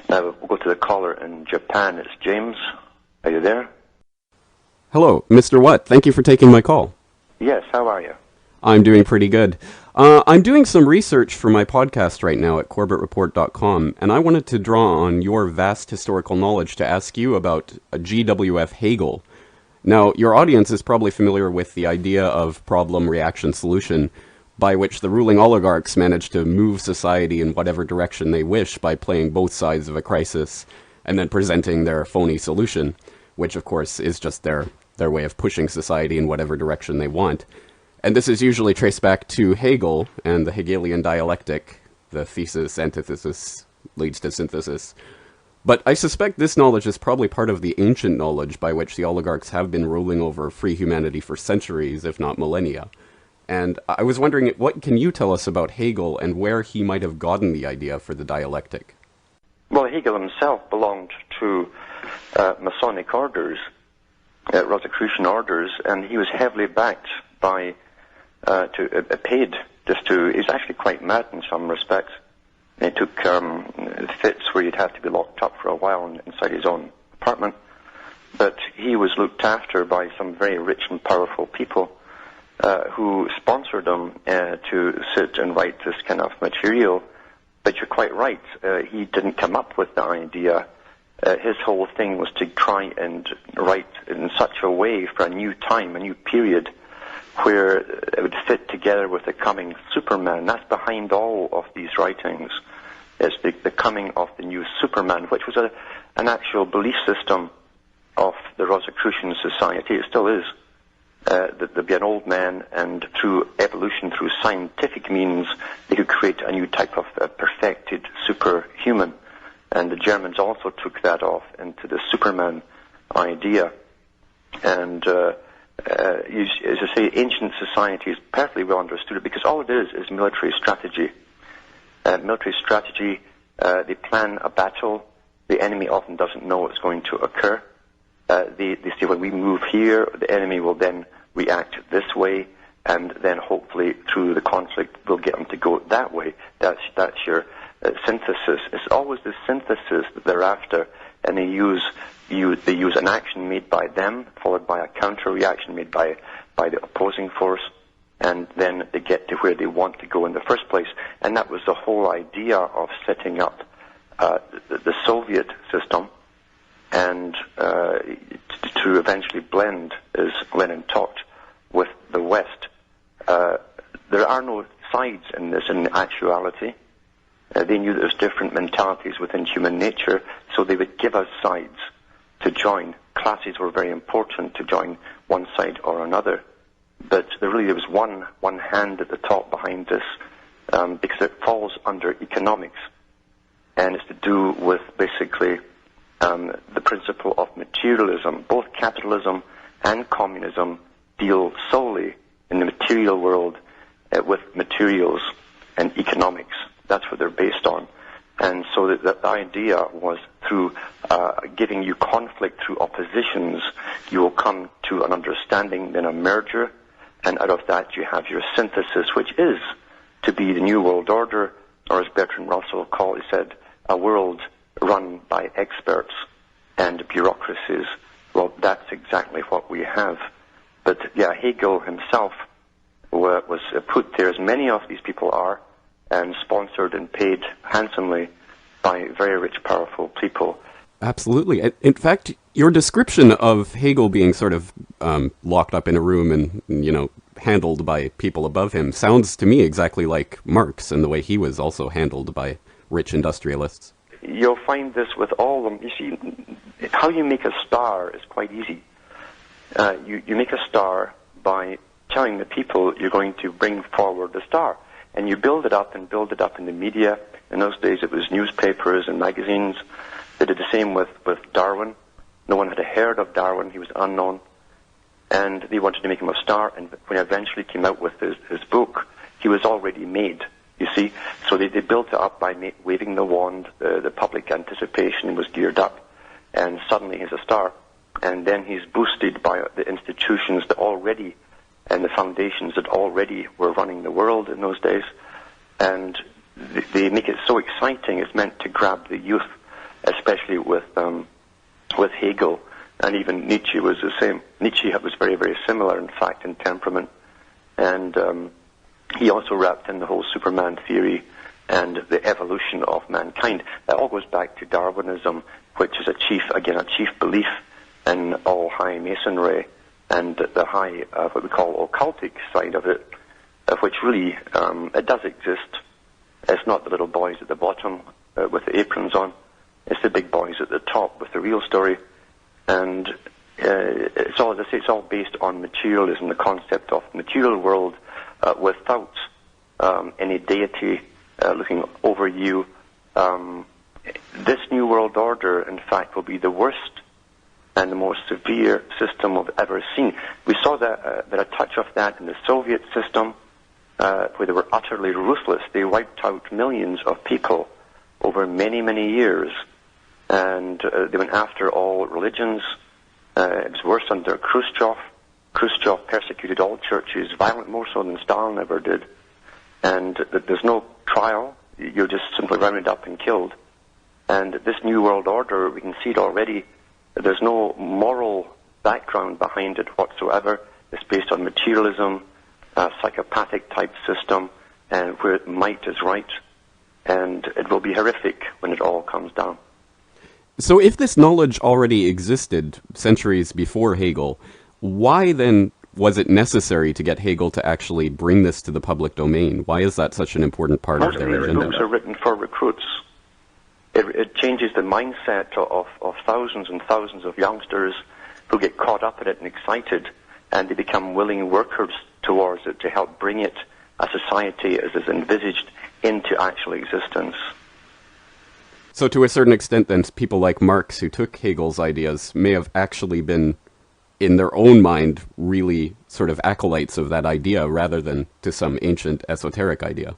We'll go to the caller in Japan. It's James. Are you there? Hello, Mr. Watt. Thank you for taking my call. Yes, how are you? I'm doing pretty good. I'm doing some research for my podcast right now at corbettreport.com, and I wanted to draw on your vast historical knowledge to ask you about G.W.F. Hegel. Now, your audience is probably familiar with the idea of problem-reaction-solution, by which the ruling oligarchs manage to move society in whatever direction they wish by playing both sides of a crisis and then presenting their phony solution, which of course is just their way of pushing society in whatever direction they want. And this is usually traced back to Hegel and the Hegelian dialectic, the thesis, antithesis, leads to synthesis. But I suspect this knowledge is probably part of the ancient knowledge by which the oligarchs have been ruling over free humanity for centuries, if not millennia. And I was wondering, what can you tell us about Hegel and where he might have gotten the idea for the dialectic? Well, Hegel himself belonged to Masonic orders, Rosicrucian orders, and he was heavily backed by, paid just to, he's actually quite mad in some respects. He took fits where he'd have to be locked up for a while inside his own apartment, but he was looked after by some very rich and powerful people who sponsored him to sit and write this kind of material. But you're quite right, he didn't come up with the idea. His whole thing was to try and write in such a way for a new time, a new period, where it would fit together with the coming Superman. That's behind all of these writings, is the coming of the new Superman, which was an actual belief system of the Rosicrucian society. It still is. That there'd be an old man, and through evolution, through scientific means, they could create a new type of perfected superhuman. And the Germans also took that off into the Superman idea. And as I say, ancient society is perfectly well understood because all it is military strategy. Military strategy, they plan a battle. The enemy often doesn't know it's going to occur. They say, when we move here, the enemy will then react this way, and then hopefully through the conflict we'll get them to go that way. That's your synthesis. It's always the synthesis that they're after, and they use an action made by them, followed by a counter reaction made by the opposing force, and then they get to where they want to go in the first place. And that was the whole idea of setting up the Soviet system, and to eventually blend, as Lenin talked, with the West. There are no sides in this in actuality. They knew that there's different mentalities within human nature, so they would give us sides to join. Classes were very important to join one side or another. But there was one hand at the top behind this, because it falls under economics, and it's to do with basically the principle of materialism. Both capitalism and communism deal solely in the material world with materials and economics. That's what they're based on. And so the idea was through giving you conflict through oppositions, you will come to an understanding, then a merger, and out of that you have your synthesis, which is to be the New World Order, or as Bertrand Russell said, a world run by experts and bureaucracies. Well, that's exactly what we have. But yeah, Hegel himself was put there, as many of these people are, and sponsored and paid handsomely by very rich, powerful people. Absolutely. In fact, your description of Hegel being sort of locked up in a room and, handled by people above him sounds to me exactly like Marx and the way he was also handled by rich industrialists. You'll find this with all of them. You see, how you make a star is quite easy. You make a star by telling the people you're going to bring forward the star. And you build it up and build it up in the media. In those days it was newspapers and magazines. They did the same with Darwin. No one had heard of Darwin. He was unknown. And they wanted to make him a star. And when he eventually came out with his book, he was already made, you see. So they built it up by waving the wand. The public anticipation was geared up. And suddenly he's a star. And then he's boosted by the institutions that already, and the foundations that already were running the world in those days. And they make it so exciting, it's meant to grab the youth. especially with Hegel, and even Nietzsche was the same. Nietzsche was very, very similar, in fact, in temperament, and he also wrapped in the whole Superman theory and the evolution of mankind. That all goes back to Darwinism, which is a chief belief in all high masonry and the high, what we call occultic side of it, which really, it does exist. It's not the little boys at the bottom with the aprons on. It's the big boys at the top with the real story. And it's all, as I say, it's all based on materialism, the concept of material world without any deity looking over you. This New World Order, in fact, will be the worst and the most severe system we've ever seen. We saw that a touch of that in the Soviet system, where they were utterly ruthless. They wiped out millions of people over many, many years, and they went after all religions. It was worse under Khrushchev. Khrushchev persecuted all churches, violent, more so than Stalin ever did. And there's no trial. You're just simply rounded up and killed. And this New World Order, we can see it already. There's no moral background behind it whatsoever. It's based on materialism, a psychopathic type system, and where might is right. And it will be horrific when it all comes down. So if this knowledge already existed centuries before Hegel, why then was it necessary to get Hegel to actually bring this to the public domain? Why is that such an important part of their agenda? Books are written for recruits. It changes the mindset of thousands and thousands of youngsters who get caught up in it and excited, and they become willing workers towards it to help bring it, a society as is envisaged, into actual existence. So to a certain extent, then, people like Marx, who took Hegel's ideas, may have actually been, in their own mind, really sort of acolytes of that idea rather than to some ancient esoteric idea.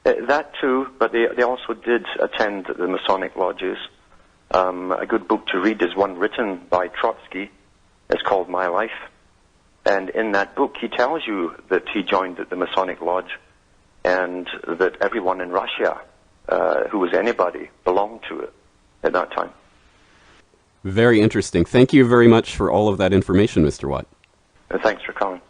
That too, but they also did attend the Masonic lodges. A good book to read is one written by Trotsky. It's called My Life. And in that book, he tells you that he joined the Masonic lodge and that everyone in Russia who was anybody belonged to it at that time. Very interesting. Thank you very much for all of that information, Mr. Watt. Thanks for calling.